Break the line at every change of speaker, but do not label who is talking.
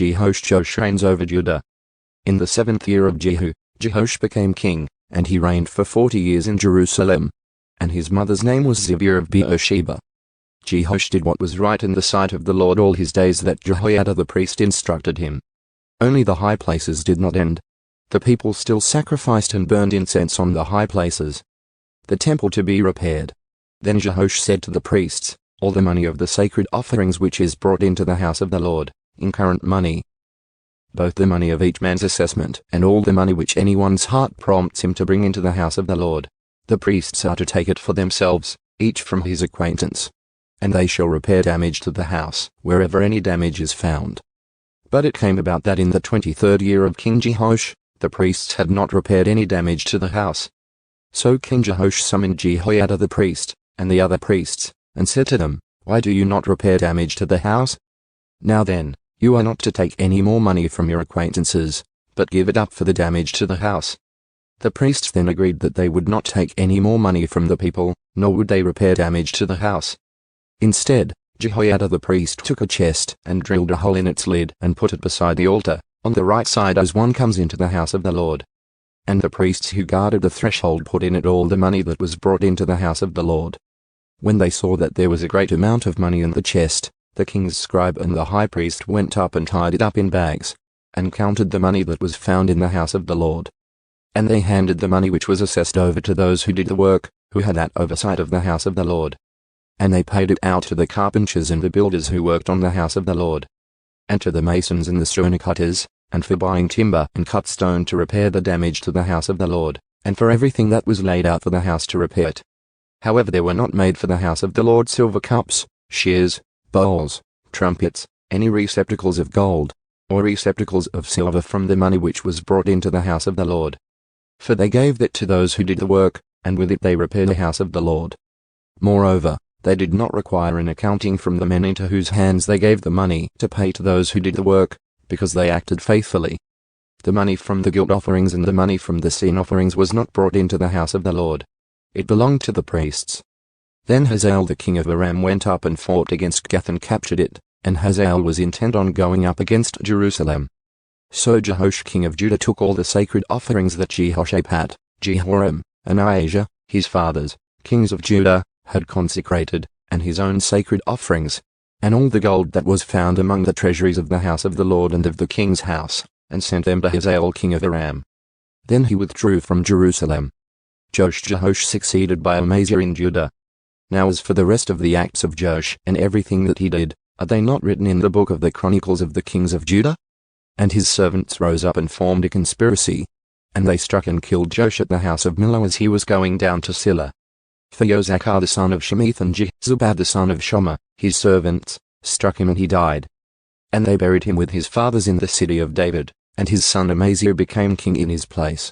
Jehoash reigns over Judah. In the 7th year of Jehu, Jehoash became king, and he reigned for 40 years in Jerusalem. And his mother's name was Zibiah of Beersheba. Jehoash did what was right in the sight of the Lord all his days that Jehoiada the priest instructed him. Only the high places did not end. The people still sacrificed and burned incense on the high places. The temple to be repaired. Then Jehoash said to the priests, all the money of the sacred offerings which is brought into the house of the Lord, in current money, both the money of each man's assessment and all the money which anyone's heart prompts him to bring into the house of the Lord, the priests are to take it for themselves, each from his acquaintance. And they shall repair damage to the house, wherever any damage is found. But it came about that in the 23rd year of King Jehoash, the priests had not repaired any damage to the house. So King Jehoash summoned Jehoiada the priest, and the other priests, and said to them, why do you not repair damage to the house? Now then, you are not to take any more money from your acquaintances, but give it up for the damage to the house. The priests then agreed that they would not take any more money from the people, nor would they repair damage to the house. Instead, Jehoiada the priest took a chest and drilled a hole in its lid and put it beside the altar, on the right side as one comes into the house of the Lord. And the priests who guarded the threshold put in it all the money that was brought into the house of the Lord. When they saw that there was a great amount of money in the chest, the king's scribe and the high priest went up and tied it up in bags, and counted the money that was found in the house of the Lord. And they handed the money which was assessed over to those who did the work, who had that oversight of the house of the Lord. And they paid it out to the carpenters and the builders who worked on the house of the Lord, and to the masons and the stone cutters, and for buying timber and cut stone to repair the damage to the house of the Lord, and for everything that was laid out for the house to repair it. However, there were not made for the house of the Lord silver cups, shears, bowls, trumpets, any receptacles of gold, or receptacles of silver from the money which was brought into the house of the Lord. For they gave that to those who did the work, and with it they repaired the house of the Lord. Moreover, they did not require an accounting from the men into whose hands they gave the money to pay to those who did the work, because they acted faithfully. The money from the guilt offerings and the money from the sin offerings was not brought into the house of the Lord. It belonged to the priests. Then Hazael the king of Aram went up and fought against Gath and captured it, and Hazael was intent on going up against Jerusalem. So Jehoash king of Judah took all the sacred offerings that Jehoshaphat, Jehoram, and Ahijah, his fathers, kings of Judah, had consecrated, and his own sacred offerings, and all the gold that was found among the treasuries of the house of the Lord and of the king's house, and sent them to Hazael king of Aram. Then he withdrew from Jerusalem. Jehoash succeeded by Amaziah in Judah. Now as for the rest of the acts of Joash and everything that he did, are they not written in the book of the Chronicles of the kings of Judah? And his servants rose up and formed a conspiracy, and they struck and killed Joash at the house of Millo as he was going down to Silla. For Jozachar the son of Shemith and Jehzabad the son of Shomer, his servants, struck him and he died. And they buried him with his fathers in the city of David, and his son Amaziah became king in his place.